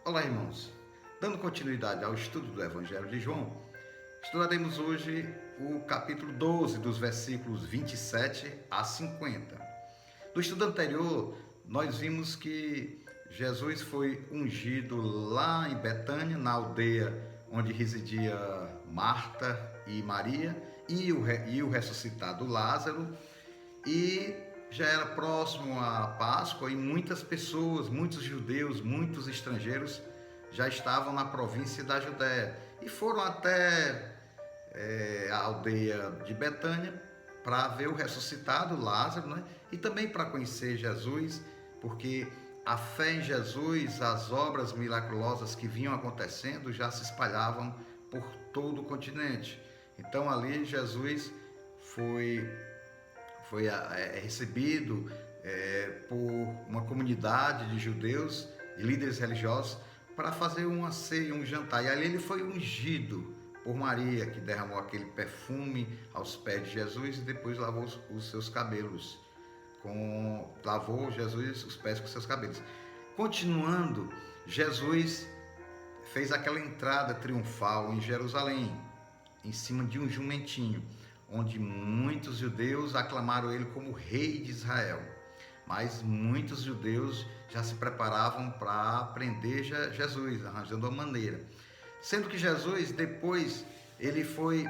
Olá, irmãos. Dando continuidade ao estudo do Evangelho de João, estudaremos hoje o capítulo 12, dos versículos 27 a 50. No estudo anterior, nós vimos que Jesus foi ungido lá em Betânia, na aldeia onde residia Marta e Maria, e o ressuscitado Lázaro, e já era próximo à Páscoa e muitas pessoas, muitos judeus, muitos estrangeiros já estavam na província da Judéia e foram até a aldeia de Betânia para ver o ressuscitado Lázaro, né? E também para conhecer Jesus, porque a fé em Jesus, as obras milagrosas que vinham acontecendo já se espalhavam por todo o continente. Então ali Jesus foi recebido por uma comunidade de judeus e líderes religiosos para fazer uma ceia, um jantar. E ali ele foi ungido por Maria, que derramou aquele perfume aos pés de Jesus e depois lavou os seus cabelos. Lavou Jesus os pés com seus cabelos. Continuando, Jesus fez aquela entrada triunfal em Jerusalém, em cima de um jumentinho, onde muitos judeus aclamaram ele como rei de Israel. Mas muitos judeus já se preparavam para prender Jesus, arranjando uma maneira. Sendo que Jesus, depois, ele foi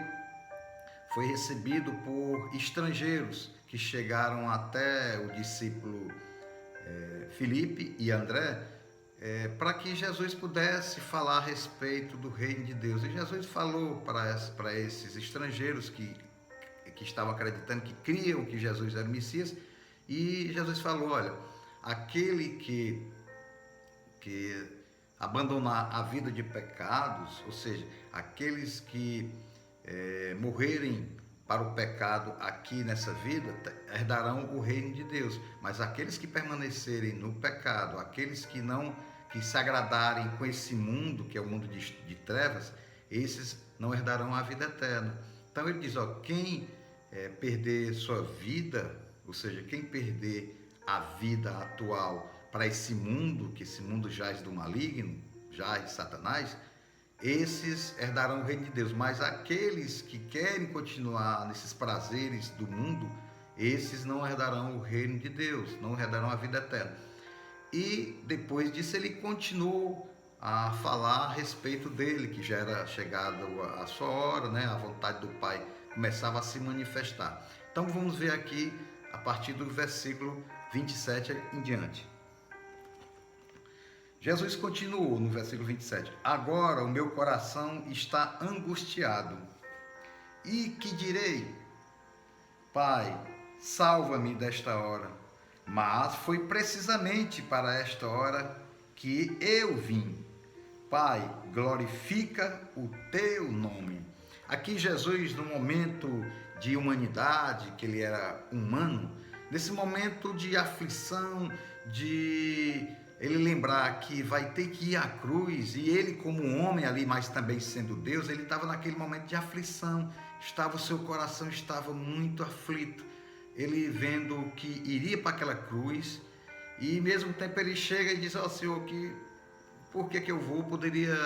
recebido por estrangeiros que chegaram até o discípulo Filipe e André, para que Jesus pudesse falar a respeito do reino de Deus. E Jesus falou para esses estrangeiros que estavam acreditando, que criam que Jesus era o Messias, e Jesus falou: olha, aquele que abandonar a vida de pecados, ou seja, aqueles que morrerem para o pecado aqui nessa vida, herdarão o reino de Deus. Mas aqueles que permanecerem no pecado, aqueles que se agradarem com esse mundo, que é o mundo de trevas, esses não herdarão a vida eterna. Então ele diz: ó, quem perder sua vida, ou seja, quem perder a vida atual para esse mundo, que esse mundo jaz do maligno, jaz de Satanás, esses herdarão o reino de Deus. Mas aqueles que querem continuar nesses prazeres do mundo, esses não herdarão o reino de Deus, não herdarão a vida eterna. E depois disso ele continuou a falar a respeito dele, que já era chegada a sua hora, né? A vontade do Pai começava a se manifestar. Então vamos ver aqui a partir do versículo 27 em diante. Jesus continuou no versículo 27. Agora o meu coração está angustiado. E que direi? Pai, salva-me desta hora. Mas foi precisamente para esta hora que eu vim. Pai, glorifica o teu nome. Aqui Jesus, no momento de humanidade, que ele era humano, nesse momento de aflição, de ele lembrar que vai ter que ir à cruz, e ele como homem ali, mas também sendo Deus, ele estava naquele momento de aflição, o seu coração estava muito aflito, ele vendo que iria para aquela cruz, e ao mesmo tempo ele chega e diz: ó Senhor, por que eu vou? Poderia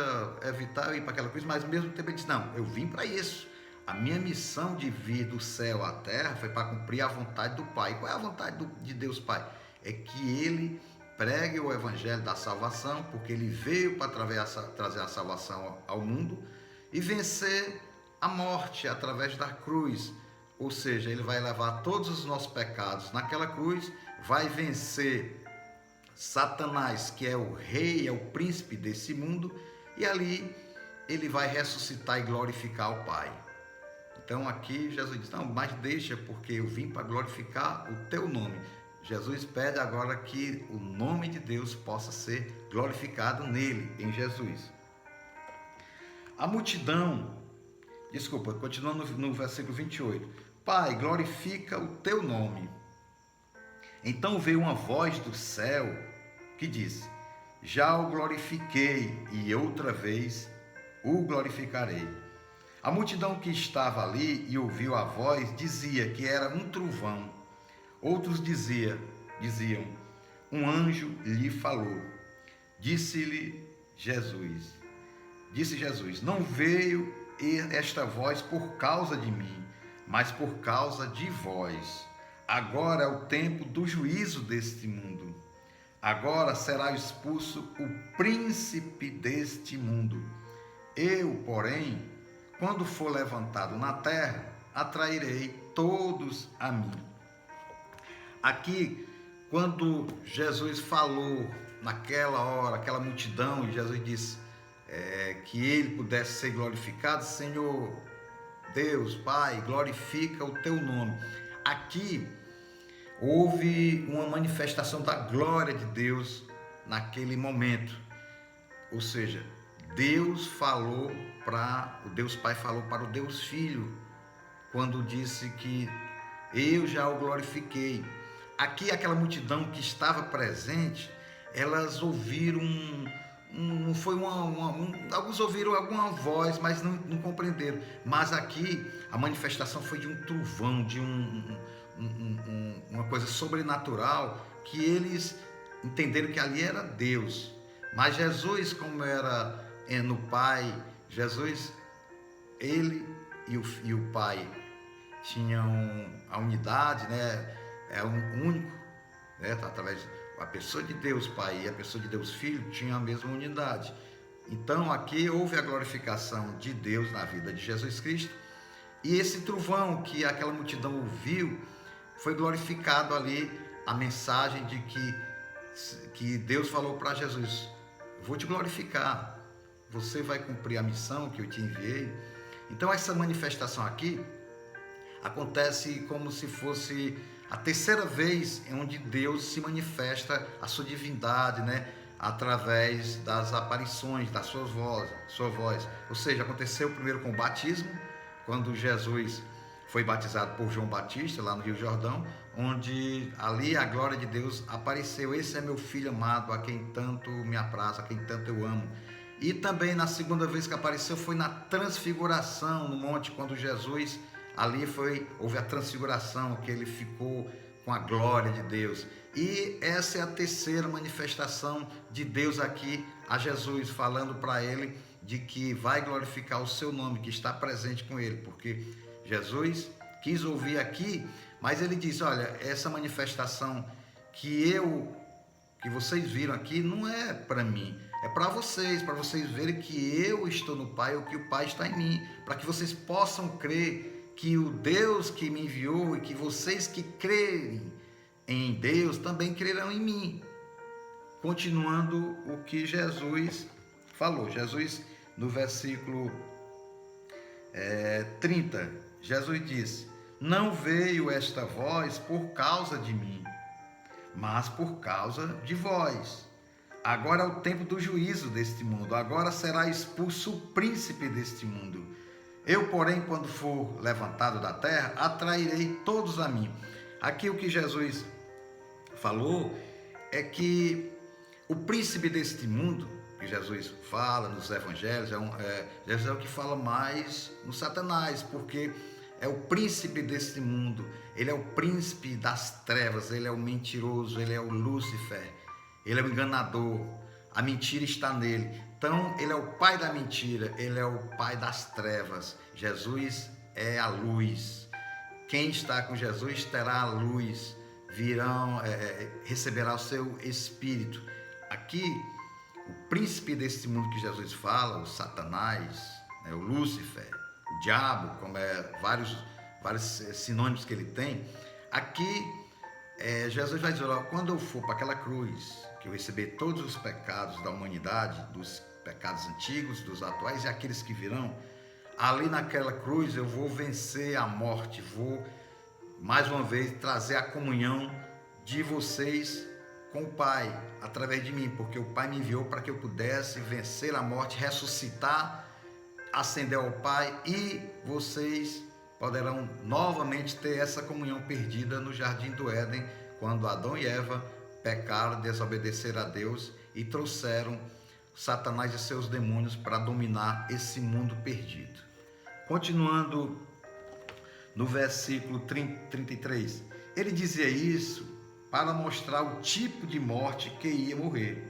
evitar eu ir para aquela cruz, mas ao mesmo tempo ele diz: não, eu vim para isso. A minha missão de vir do céu à terra foi para cumprir a vontade do Pai. Qual é a vontade de Deus Pai? É que ele pregue o evangelho da salvação, porque ele veio para trazer a salvação ao mundo e vencer a morte através da cruz. Ou seja, ele vai levar todos os nossos pecados naquela cruz, vai vencer Satanás, que é o rei, é o príncipe desse mundo, e ali ele vai ressuscitar e glorificar o Pai. Então aqui Jesus diz: não, mas deixa, porque eu vim para glorificar o teu nome. Jesus pede agora que o nome de Deus possa ser glorificado nele, em Jesus. A multidão, continuando no versículo 28. Pai, glorifica o teu nome. Então veio uma voz do céu que disse: já o glorifiquei e outra vez o glorificarei. A multidão que estava ali e ouviu a voz dizia que era um trovão. Outros diziam: um anjo lhe falou. Disse-lhe Disse Jesus: não veio esta voz por causa de mim, mas por causa de vós. Agora é o tempo do juízo deste mundo. Agora será expulso o príncipe deste mundo. Eu, porém, quando for levantado na terra, atrairei todos a mim. Aqui, quando Jesus falou naquela hora, aquela multidão, e Jesus disse que ele pudesse ser glorificado, Senhor Deus, Pai, glorifica o teu nome. Aqui houve uma manifestação da glória de Deus naquele momento. Ou seja, Deus Pai falou para o Deus Filho, quando disse que eu já o glorifiquei. Aqui aquela multidão que estava presente, elas ouviram, alguns ouviram alguma voz, mas não compreenderam. Mas aqui a manifestação foi de um trovão, de uma coisa sobrenatural, que eles entenderam que ali era Deus. Mas Jesus, como era no Pai, Jesus, ele e o Pai tinham a unidade, né? É um único, né? Através a pessoa de Deus Pai e a pessoa de Deus Filho tinham a mesma unidade. Então aqui houve a glorificação de Deus na vida de Jesus Cristo, e esse trovão que aquela multidão ouviu, foi glorificado ali a mensagem de que Deus falou para Jesus: vou te glorificar, você vai cumprir a missão que eu te enviei. Então essa manifestação aqui acontece como se fosse a terceira vez em onde Deus se manifesta a sua divindade, né? Através das aparições, da sua voz. Ou seja, aconteceu primeiro com o batismo, quando Jesus foi batizado por João Batista, lá no Rio Jordão, onde ali a glória de Deus apareceu. Esse é meu filho amado, a quem tanto me apraz, a quem tanto eu amo. E também na segunda vez que apareceu foi na transfiguração no monte, quando Jesus, ali houve a transfiguração, que ele ficou com a glória de Deus. E essa é a terceira manifestação de Deus aqui a Jesus, falando para ele de que vai glorificar o seu nome, que está presente com ele, porque Jesus quis ouvir aqui, mas ele disse: olha, essa manifestação que vocês viram aqui não é para mim, é para vocês verem que eu estou no Pai, ou que o Pai está em mim, para que vocês possam crer que o Deus que me enviou, e que vocês que crerem em Deus também crerão em mim. Continuando o que Jesus falou, Jesus no versículo 30, Jesus disse: não veio esta voz por causa de mim, mas por causa de vós. Agora é o tempo do juízo deste mundo, agora será expulso o príncipe deste mundo. Eu, porém, quando for levantado da terra, atrairei todos a mim. Aqui o que Jesus falou é que o príncipe deste mundo, que Jesus fala nos evangelhos, Jesus é o que fala mais no Satanás, porque é o príncipe deste mundo, ele é o príncipe das trevas, ele é o mentiroso, ele é o Lúcifer, ele é o enganador, a mentira está nele. Então ele é o pai da mentira, ele é o pai das trevas. Jesus é a luz. Quem está com Jesus terá a luz, receberá o seu espírito. Aqui o príncipe desse mundo que Jesus fala, o Satanás, o Lúcifer, o diabo, como vários sinônimos que ele tem. Aqui Jesus vai dizer: quando eu for para aquela cruz, que eu receber todos os pecados da humanidade, dos pecados antigos, dos atuais e aqueles que virão, ali naquela cruz eu vou vencer a morte, vou mais uma vez trazer a comunhão de vocês com o Pai, através de mim, porque o Pai me enviou para que eu pudesse vencer a morte, ressuscitar, ascender ao Pai, e vocês poderão novamente ter essa comunhão perdida no Jardim do Éden, quando Adão e Eva pecaram, desobedeceram a Deus e trouxeram Satanás e seus demônios para dominar esse mundo perdido. Continuando no versículo 33, ele dizia isso para mostrar o tipo de morte que ia morrer.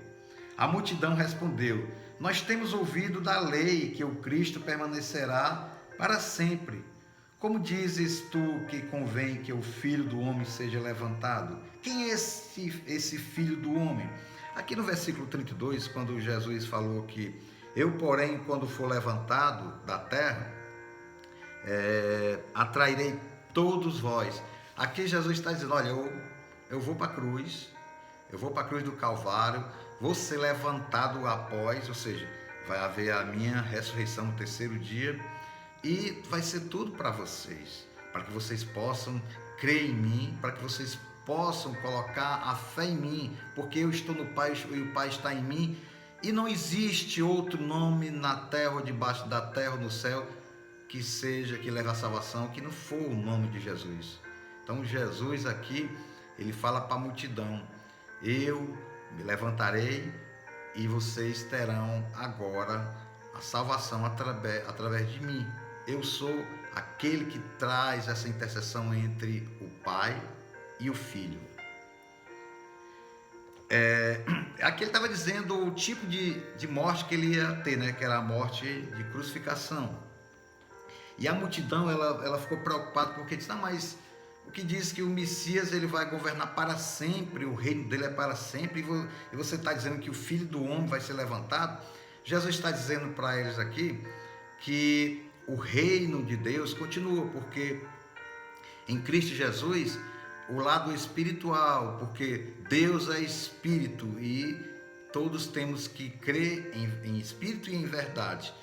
A multidão respondeu: Nós temos ouvido da lei que o Cristo permanecerá para sempre. Como dizes tu que convém que o Filho do Homem seja levantado? Quem é esse Filho do Homem? Aqui no versículo 32, quando Jesus falou que eu, porém, quando for levantado da terra, atrairei todos vós. Aqui Jesus está dizendo, olha, eu vou para a cruz, eu vou para a cruz do Calvário, vou ser levantado após, ou seja, vai haver a minha ressurreição no terceiro dia, e vai ser tudo para vocês, para que vocês possam crer em mim, para que vocês possam colocar a fé em mim, porque eu estou no Pai e o Pai está em mim, e não existe outro nome na terra ou debaixo da terra ou no céu que leve a salvação, que não for o nome de Jesus. Então Jesus aqui, ele fala para a multidão, eu me levantarei e vocês terão agora a salvação através de mim. Eu sou aquele que traz essa intercessão entre o Pai e o Filho. Aqui ele estava dizendo o tipo de morte que ele ia ter, né? Que era a morte de crucificação. E a multidão ela ficou preocupada porque disse, não, mas o que diz que o Messias ele vai governar para sempre, o reino dele é para sempre, e você está dizendo que o Filho do Homem vai ser levantado? Jesus está dizendo para eles aqui que o reino de Deus continua, porque em Cristo Jesus, o lado espiritual, porque Deus é espírito e todos temos que crer em espírito e em verdade.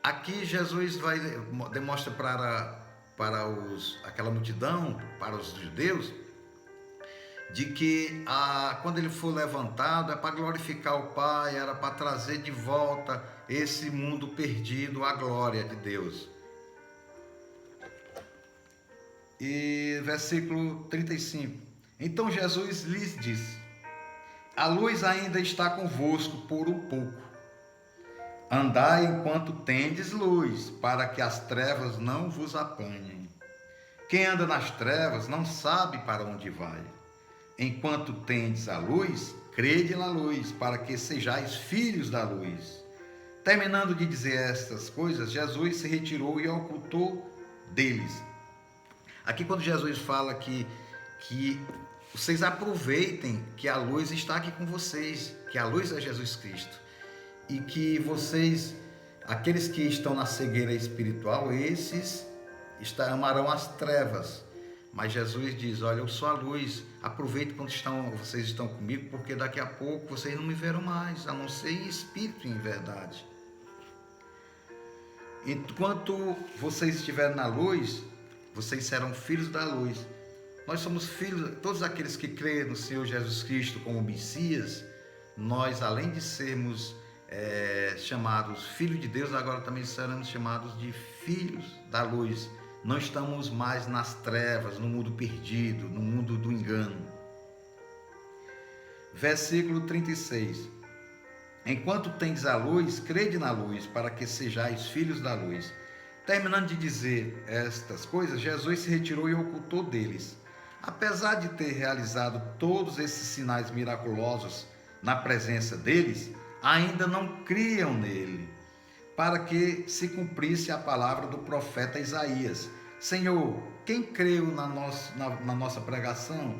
Aqui Jesus demonstra para aquela multidão, para os judeus, de que quando ele for levantado é para glorificar o Pai, era para trazer de volta esse mundo perdido à glória de Deus. E versículo 35. Então Jesus lhes disse, a luz ainda está convosco por um pouco. Andai enquanto tendes luz, para que as trevas não vos apanhem. Quem anda nas trevas não sabe para onde vai. Enquanto tendes a luz, crede na luz, para que sejais filhos da luz. Terminando de dizer estas coisas, Jesus se retirou e ocultou deles. Aqui quando Jesus fala que vocês aproveitem que a luz está aqui com vocês, que a luz é Jesus Cristo, e que vocês, aqueles que estão na cegueira espiritual, esses amarão as trevas. Mas Jesus diz, olha, eu sou a luz, aproveite quando vocês estão comigo, porque daqui a pouco vocês não me verão mais, a não ser em espírito e em verdade. Enquanto vocês estiverem na luz, vocês serão filhos da luz. Nós somos filhos, todos aqueles que creem no Senhor Jesus Cristo como Messias, nós, além de sermos chamados filhos de Deus, agora também seremos chamados de filhos da luz. Não estamos mais nas trevas, no mundo perdido, no mundo do engano. Versículo 36. Enquanto tendes a luz, crede na luz, para que sejais filhos da luz. Terminando de dizer estas coisas, Jesus se retirou e ocultou deles. Apesar de ter realizado todos esses sinais miraculosos na presença deles, ainda não criam nele, para que se cumprisse a palavra do profeta Isaías. Senhor, quem creu na nossa pregação?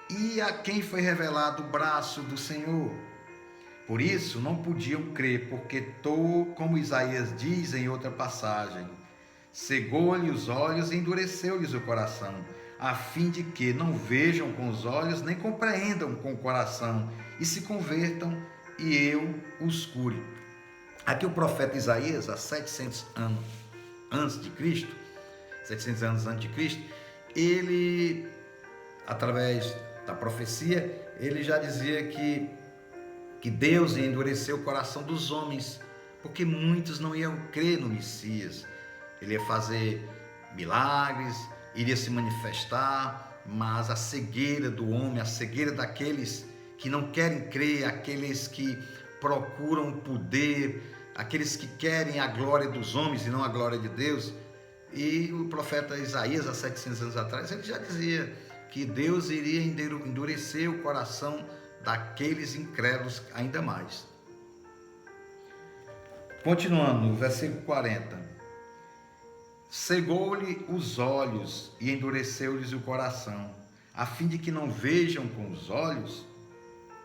E a quem foi revelado o braço do Senhor? Por isso não podiam crer, porque como Isaías diz em outra passagem, cegou-lhe os olhos e endureceu-lhes o coração, a fim de que não vejam com os olhos, nem compreendam com o coração, e se convertam, e eu os cure. Aqui o profeta Isaías, há 700 anos antes de Cristo, 700 anos antes de Cristo, ele, através da profecia, ele já dizia que Deus ia endurecer o coração dos homens, porque muitos não iam crer no Messias. Ele ia fazer milagres, iria se manifestar, mas a cegueira do homem, a cegueira daqueles que não querem crer, aqueles que procuram poder, aqueles que querem a glória dos homens e não a glória de Deus. E o profeta Isaías, há 700 anos atrás, ele já dizia que Deus iria endurecer o coração daqueles incrédulos ainda mais. Continuando, no versículo 40. Cegou-lhe os olhos e endureceu-lhes o coração, a fim de que não vejam com os olhos,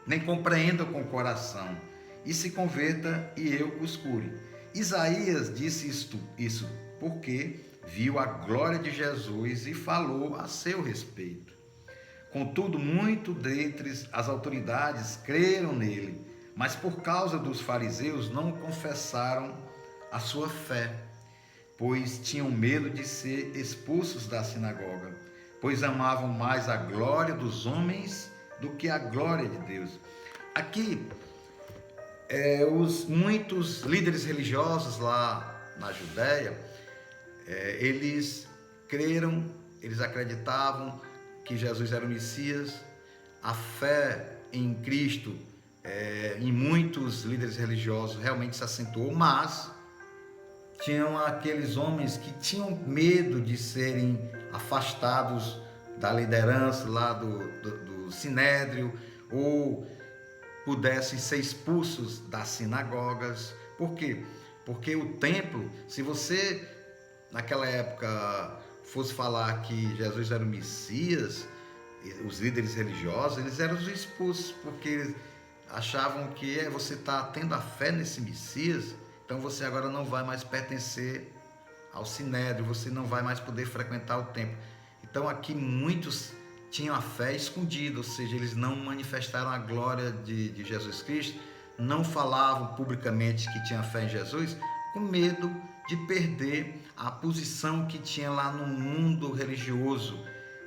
nem compreendam com o coração, e se converta e eu os cure. Isaías disse isso porque viu a glória de Jesus e falou a seu respeito. Contudo, muito dentre as autoridades creram nele, mas por causa dos fariseus não confessaram a sua fé, pois tinham medo de ser expulsos da sinagoga, pois amavam mais a glória dos homens do que a glória de Deus. Aqui, muitos líderes religiosos lá na Judéia, eles creram, eles acreditavam que Jesus era o Messias. A fé em Cristo, em muitos líderes religiosos, realmente se acentuou, mas tinham aqueles homens que tinham medo de serem afastados da liderança lá do Sinédrio, ou pudessem ser expulsos das sinagogas. Por quê? Porque o templo, se você naquela época fosse falar que Jesus era o Messias, os líderes religiosos, eles eram os expulsos, porque eles achavam que você está tendo a fé nesse Messias, então você agora não vai mais pertencer ao Sinédrio, você não vai mais poder frequentar o templo. Então aqui muitos tinham a fé escondida, ou seja, eles não manifestaram a glória de Jesus Cristo, não falavam publicamente que tinham fé em Jesus, com medo de perder a posição que tinha lá no mundo religioso.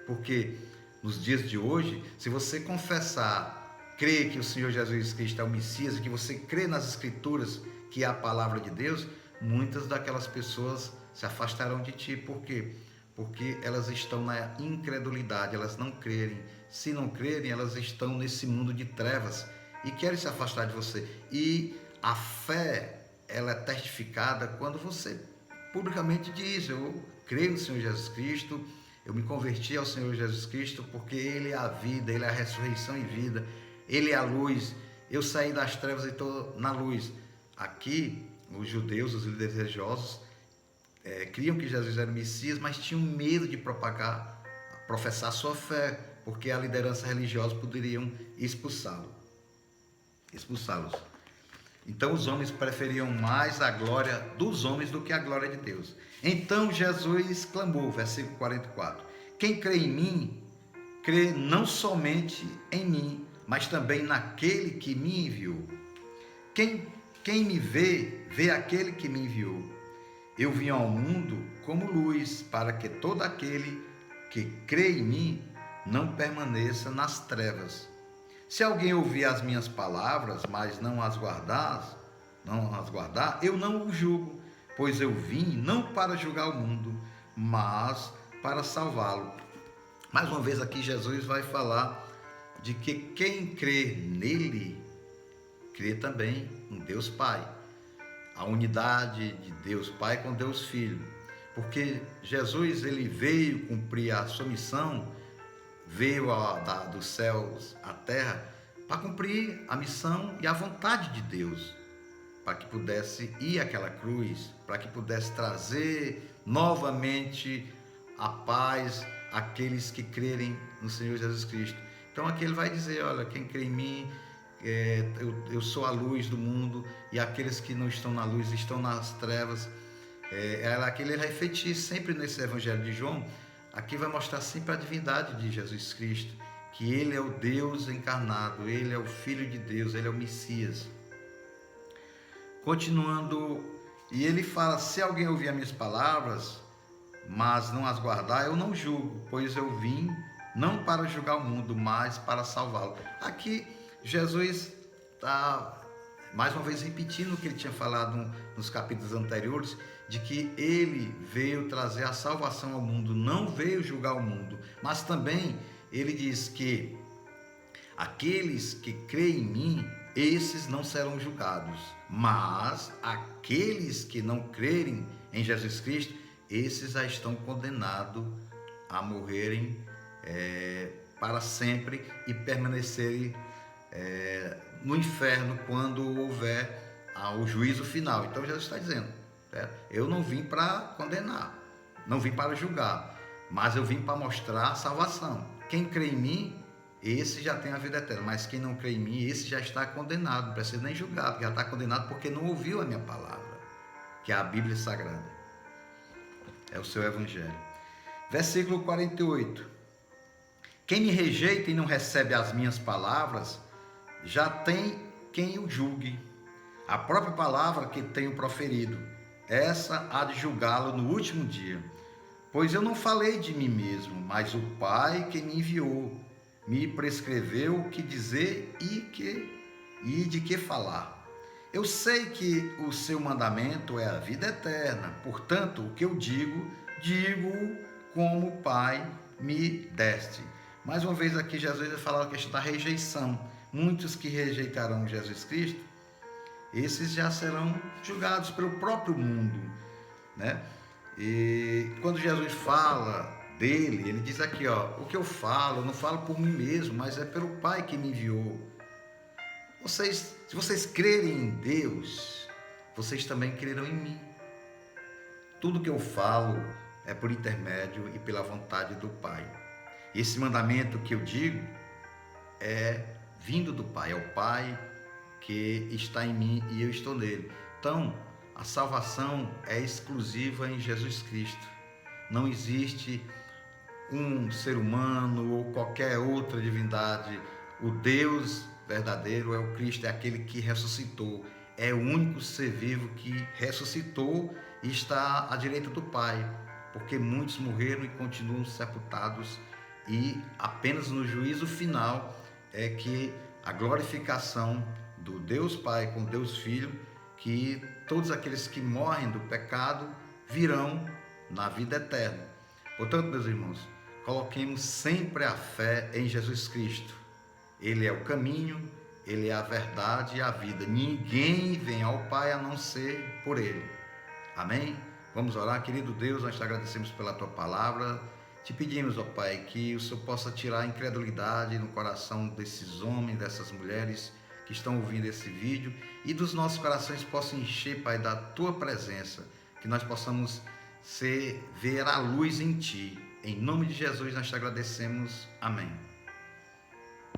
Porque nos dias de hoje, se você confessar, crer que o Senhor Jesus Cristo é o Messias, e que você crê nas Escrituras, que é a palavra de Deus, muitas daquelas pessoas se afastarão de ti. Por quê? Porque elas estão na incredulidade, elas não crerem. Se não crerem, elas estão nesse mundo de trevas e querem se afastar de você. E a fé, ela é testificada quando você publicamente diz: eu creio no Senhor Jesus Cristo, eu me converti ao Senhor Jesus Cristo porque Ele é a vida, Ele é a ressurreição e vida, Ele é a luz, eu saí das trevas e estou na luz. Aqui, os judeus, os líderes religiosos, criam que Jesus era o Messias, mas tinham medo de professar sua fé, porque a liderança religiosa poderiam expulsá-los. Então os homens preferiam mais a glória dos homens do que a glória de Deus. Então Jesus clamou, versículo 44, quem crê em mim, crê não somente em mim, mas também naquele que me enviou. Quem me vê, vê aquele que me enviou. Eu vim ao mundo como luz, para que todo aquele que crê em mim não permaneça nas trevas. Se alguém ouvir as minhas palavras, mas não as guardar, eu não o julgo, pois eu vim não para julgar o mundo, mas para salvá-lo. Mais uma vez aqui Jesus vai falar de que quem crê nele, crê também em Deus Pai. A unidade de Deus Pai com Deus Filho. Porque Jesus, ele veio cumprir a sua missão, veio dos céus à terra para cumprir a missão e a vontade de Deus, para que pudesse ir àquela cruz, para que pudesse trazer novamente a paz àqueles que crerem no Senhor Jesus Cristo. Então aqui ele vai dizer: olha, quem crê em mim, eu sou a luz do mundo, e aqueles que não estão na luz estão nas trevas. Aqui ele vai refletir sempre nesse Evangelho de João. Aqui vai mostrar sempre a divindade de Jesus Cristo, que Ele é o Deus encarnado, Ele é o Filho de Deus, Ele é o Messias. Continuando, e ele fala: se alguém ouvir as minhas palavras, mas não as guardar, eu não julgo, pois eu vim não para julgar o mundo, mas para salvá-lo. Aqui Jesus está mais uma vez repetindo o que ele tinha falado nos capítulos anteriores, de que ele veio trazer a salvação ao mundo, não veio julgar o mundo, mas também ele diz que aqueles que creem em mim, esses não serão julgados, mas aqueles que não crerem em Jesus Cristo, esses já estão condenados a morrerem para sempre e permanecerem no inferno quando houver ao juízo final. Então Jesus está dizendo, certo? Eu não vim para condenar, não vim para julgar, mas eu vim para mostrar a salvação. Quem crê em mim, esse já tem a vida eterna, mas quem não crê em mim, esse já está condenado, não precisa nem julgar, porque já está condenado porque não ouviu a minha palavra, que é a Bíblia Sagrada, é o seu Evangelho. Versículo 48. Quem me rejeita e não recebe as minhas palavras, já tem quem o julgue. A própria palavra que tenho proferido, essa há de julgá-lo no último dia. Pois eu não falei de mim mesmo, mas o Pai que me enviou me prescreveu o que dizer e de que falar. Eu sei que o seu mandamento é a vida eterna, portanto, o que eu digo como o Pai me deste. Mais uma vez aqui Jesus vai falar a questão da rejeição. Muitos que rejeitarão Jesus Cristo, esses já serão julgados pelo próprio mundo, né? E quando Jesus fala dele, ele diz aqui, ó, o que eu falo, eu não falo por mim mesmo, mas é pelo Pai que me enviou. Se vocês crerem em Deus, vocês também crerão em mim. Tudo que eu falo é por intermédio e pela vontade do Pai. Esse mandamento que eu digo é vindo do Pai, é o Pai que está em mim e eu estou nele. Então, a salvação é exclusiva em Jesus Cristo. Não existe um ser humano ou qualquer outra divindade. O Deus verdadeiro é o Cristo, é aquele que ressuscitou. É o único ser vivo que ressuscitou e está à direita do Pai, porque muitos morreram e continuam sepultados, e apenas no juízo final é que a glorificação do Deus Pai com Deus Filho, que todos aqueles que morrem do pecado virão na vida eterna. Portanto, meus irmãos, coloquemos sempre a fé em Jesus Cristo. Ele é o caminho, Ele é a verdade e a vida. Ninguém vem ao Pai a não ser por Ele. Amém? Vamos orar. Querido Deus, nós te agradecemos pela Tua palavra. Te pedimos, ó Pai, que o Senhor possa tirar a incredulidade no coração desses homens, dessas mulheres que estão ouvindo esse vídeo, e dos nossos corações possam encher, Pai, da Tua presença, que nós possamos ver a luz em Ti. Em nome de Jesus nós te agradecemos. Amém.